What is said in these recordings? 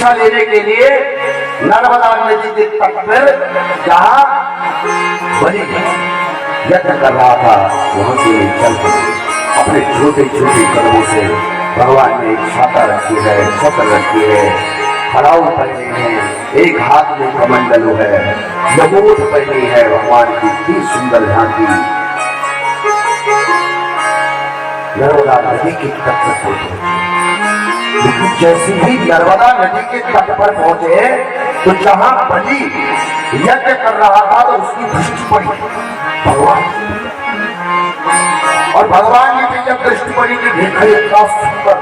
भिक्षा लेने के लिए नर्मदा नदी के तट पर जहां बलि यत्न कर रहा था वहां से चल अपने छोटे छोटे कदमों से भगवान ने एक छाता रखी है, छत्र रखी है, खड़ाऊ पहने हैं, एक हाथ में कमंडलू है, जबूत पहनी है भगवान की इतनी सुंदर झांकी। नर्मदा नदी के तट पर पहुंचे, लेकिन जैसे ही नर्मदा नदी के तट पर पहुंचे तो जहां बलि यज्ञ कर रहा था तो उसकी दृष्टि पड़ी भगवान, और भगवान की जब दृष्टि पड़ी कि देखा इतना सुंदर,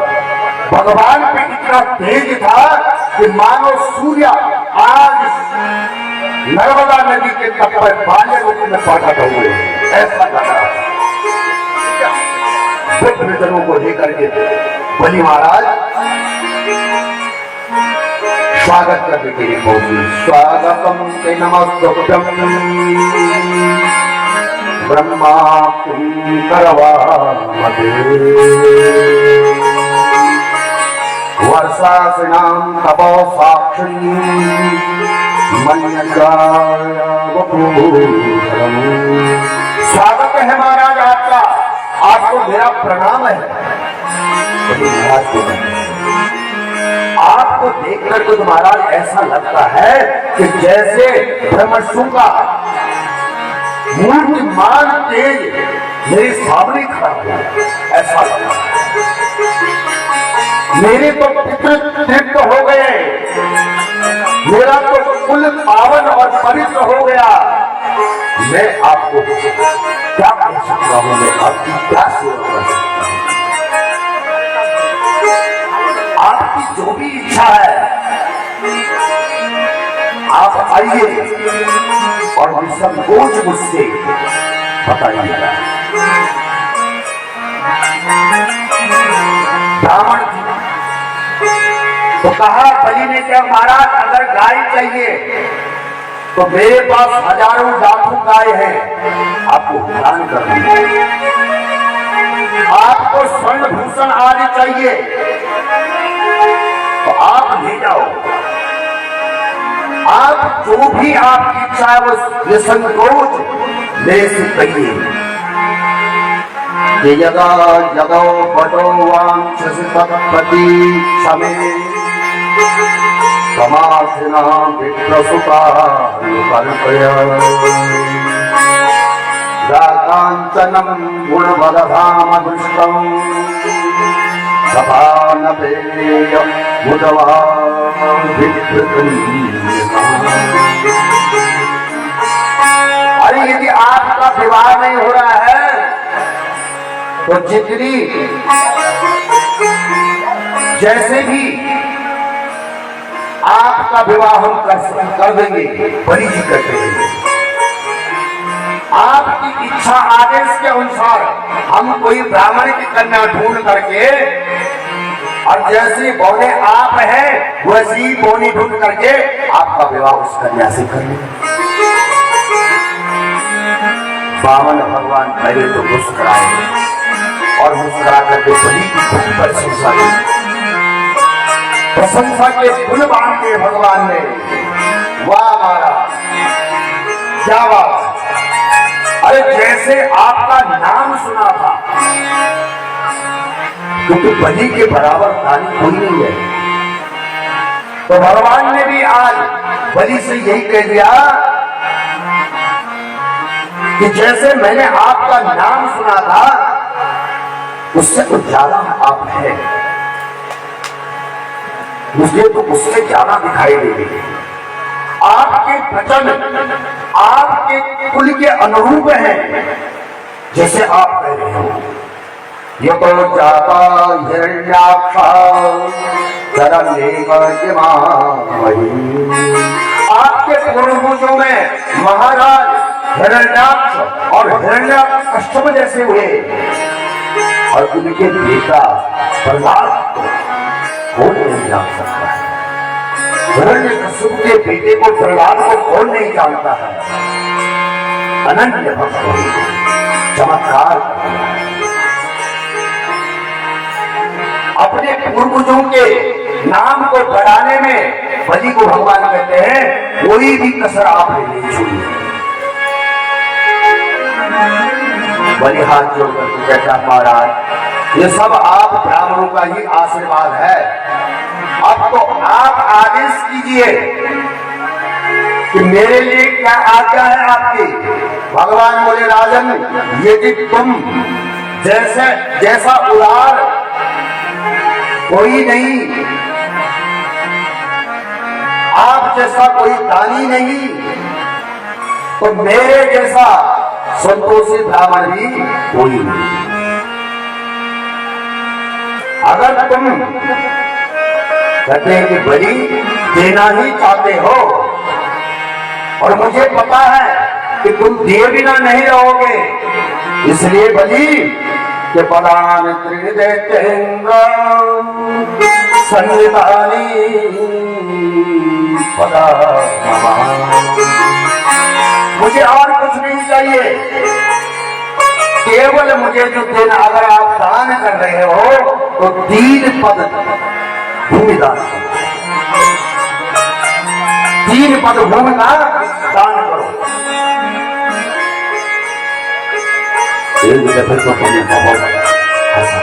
भगवान पे इतना तेज था कि मानो सूर्य आज नर्मदा नदी के तट पर बाल्य रूप में प्रकट हुए, ऐसा लग रहा था। जनों को लेकर के बलि महाराज स्वागत करने के लिए पहुंचे। स्वागतम ते नमस्तुभ्यं ब्रह्मा करवामते वर्षासिनां तपो साक्षी स्वागत है महाराज आपका, आपको मेरा प्रणाम है। आपको देखकर कुछ महाराज ऐसा लगता है कि जैसे ब्रह्मशु का मूर्तिमान तेज मेरे सामने खड़ा हुआ, ऐसा लगता है। मेरे तो पितृ तृप्त हो गए, मेरा तो कुल पावन और पवित्र हो गया। मैं आपको क्या कर सकता हूं, मैं आपकी क्या सेवा कर सकता हूं? आपकी जो भी इच्छा है आप आइए और निसंकोच मुझसे बताइएगा। ब्राह्मण तो कहा बलि ने क्या महाराज अगर गाय चाहिए तो मेरे पास हजारों लाखों गाय हैं, आपको दान कर दूंगा। आपको स्वर्ण भूषण आदि चाहिए तो आप ले जाओ, आप जो भी आपकी इच्छा है वो निसंकोच मेरे से कहिए। यदा यदो बटो वांछसि तत्पति क्षमे समाधिना विप्रसुता कल्पया कांचनम गुणवदधामदृष्टं सभानपेय मुदवा अरे यदि आपका विवाह नहीं हो रहा है तो जितनी जैसे भी आपका विवाह हम कर देंगे, बलि जी करते हैं। आपकी इच्छा आदेश के अनुसार हम कोई ब्राह्मण की कन्या ढूंढ करके और जैसी बौने आप हैं वैसी बौनी ढूंढ करके आपका विवाह उस कन्या से कर लेंगे। बामन भगवान पहले तो मुस्कुराए और मुस्कुरा करके बलि की प्रशंसा की। प्रशंसा के फूल बांध के भगवान ने, वाह महाराज क्या बात, अरे जैसे आपका नाम सुना था, क्योंकि बलि के बराबर तारीफ कोई नहीं है, तो भगवान ने भी आज बलि से यही कह दिया कि जैसे मैंने आपका नाम सुना था उससे तो ज्यादा आप हैं, मुझे तो उससे ज्यादा दिखाई दे रही है। आपके वचन आपके कुल के अनुरूप हैं, जैसे आप कह रहे हो। ये तो जाता हिरण्याक्षा आपके पूर्वजों में महाराज हिरण्याक्ष और हिरण्यकश्यप जैसे हुए, और उनके बेटा प्रहलाद कौन नहीं जान सकता है। हिरण्यकश्यप के बेटे को प्रहलाद को कौन नहीं जानता है। अनन्य भक्त हो, चमत्कार अपने पूर्वजों के नाम को बढ़ाने में बलि को भगवान कहते हैं कोई भी कसर आपने नहीं छोड़ी। बलि हाथ जोड़कर कहता महाराज ये सब आप ब्राह्मणों का ही आशीर्वाद है, अब तो आप आदेश कीजिए कि मेरे लिए क्या आज्ञा है आपकी। भगवान बोले राजन यदि तुम जैसा उदार कोई नहीं, आप जैसा कोई दानी नहीं, तो मेरे जैसा संतोषी ब्राह्मण भी कोई नहीं। अगर तुम कहते हैं कि बलि देना ही चाहते हो और मुझे पता है कि तुम दिए बिना नहीं रहोगे, इसलिए बलि के बलान त्रिदेतेंगा संविधानी पदा मुझे और कुछ नहीं चाहिए, केवल मुझे जो देना, अगर आप दान कर रहे हो तो 3 पद भूमि दान, 3 पद भूमि का दान करो। एक दफे तो बहुत हंसा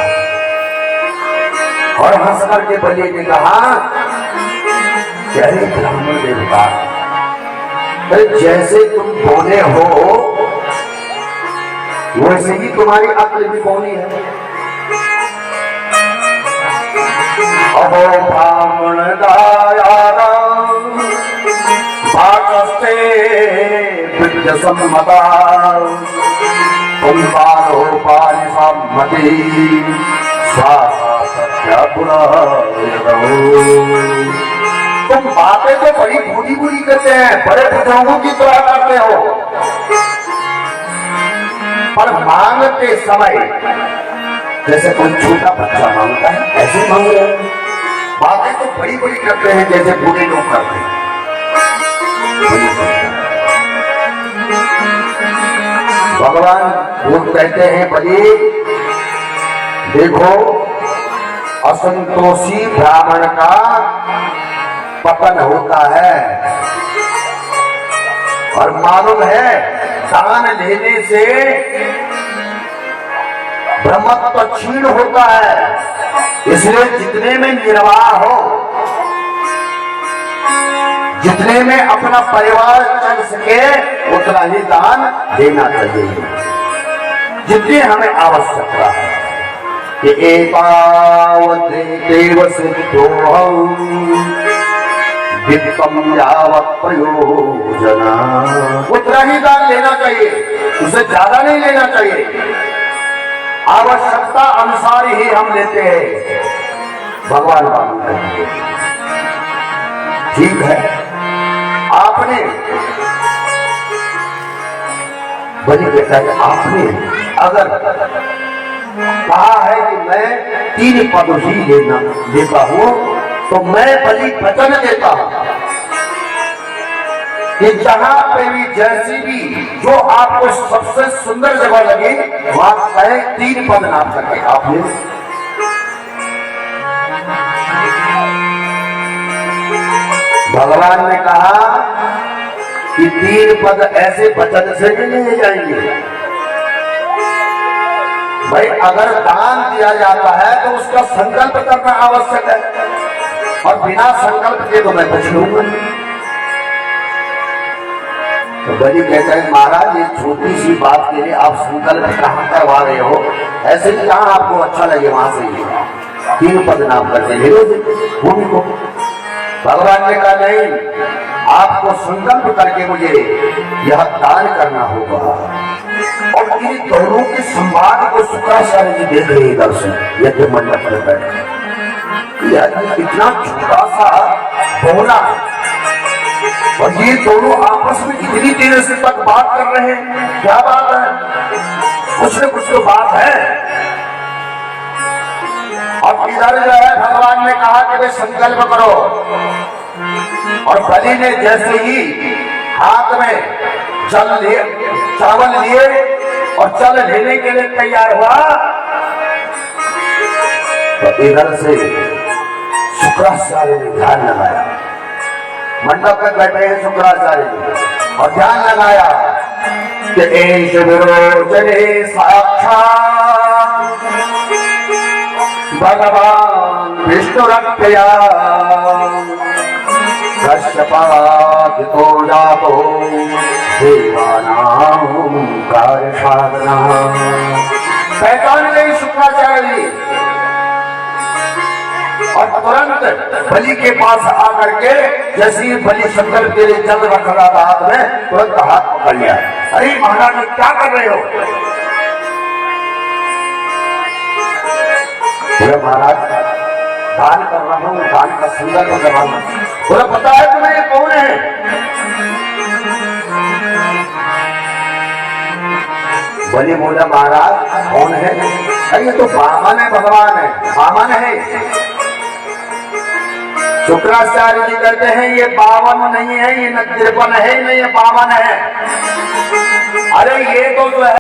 और हंस करके बलि ने कहा क्या ब्राह्मण देवता जैसे तुम बोले हो वैसे ही तुम्हारी अक्ल भी बोली है। अहो ब्राह्मण दायारा भागस्ते विद्य सम्मता तुम बालो पारि सम्मति सत्या तुम बातें तो बड़ी बुरी बुरी करते हैं, बड़े बुजुर्गों की तरह करते हो, पर मांगते समय जैसे कोई छोटा बच्चा मांगता है ऐसे मांग रहे हैं। बातें तो बड़ी बड़ी करते हैं जैसे बूढ़े लोग करते हैं। भगवान वो कहते हैं बलि देखो असंतोषी ब्राह्मण का पतन होता है और मालूम है दान लेने से ब्रह्मत्व क्षीण होता है, इसलिए जितने में निर्वाह हो, जितने में अपना परिवार चल सके उतना ही दान देना चाहिए, जितनी हमें आवश्यकता है। कि एतावदेव सिद्धोऽहं वित्तम यावत् प्रयोजना, उतना ही दान लेना चाहिए, उससे ज्यादा नहीं लेना चाहिए। आवश्यकता अनुसार ही हम लेते हैं, भगवान मालूम करेंगे। ठीक है, आपने बलि कहता है आपने अगर कहा है कि मैं 3 पद ही लेता हूं तो मैं बलि वचन देता हूं कि जहां पे भी जैसी भी जो आपको सबसे सुंदर जगह लगे वहां कहे 3 पद नाम करके आपने भगवान ने कहा कि 3 पद ऐसे वचन से नहीं जाएंगे भाई। अगर दान दिया जाता है तो उसका संकल्प करना आवश्यक है और बिना संकल्प के तो मैं कुछ लूंगा। तो बलि कहता है महाराज ये छोटी सी बात के लिए आप संकल्प कहां करवा रहे हो, ऐसे ही कहां आपको अच्छा लगे वहां से 3 पद नाम करते भूमि को। भगवान ने कहा नहीं, आपको संकल्प करके मुझे यह दान करना होगा। और इन दोनों के संवाद को शुक्राचार्य जी देख रहे इधर से यज्ञ मंडप में बैठ, इतना छोटा सा बोला और ये दोनों आपस में इतनी देर से तक बात कर रहे हैं। क्या बात है? कुछ न कुछ तो बात है। अब इधर जो है भगवान ने कहा कि वे संकल्प करो और बलि ने जैसे ही हाथ में चावल लिए और जल लेने के लिए तैयार हुआ तो इधर से शुक्राचार्य ने ध्यान लगाया होकर बैठे हैं शुक्राचार्य जी और ध्यान लगाया कि एष विरोचने साक्षात् भगवान विष्णुरप्यया कश्यपादितो जातो देवानां कार्यसाधनः। पहचान गई शुक्राचार्य जी और तुरंत बलि के पास आकर के जैसे बलि शंकर के लिए जल रख रहा था हाथ में, तुरंत हाथ पकड़ लिया। अरे महाराज क्या कर रहे हो? बोले महाराज दान कर रहा हूँ, दान का सुंदर कर रहा हूँ। बोले पता है तुम्हें ये कौन है? बलि बोला महाराज कौन है? अरे ये तो वामन है, भगवान है, वामन है। शुक्राचार्य जी कहते हैं ये 52 नहीं है, ये न 53 है, न ये 52 है। अरे ये तो जो है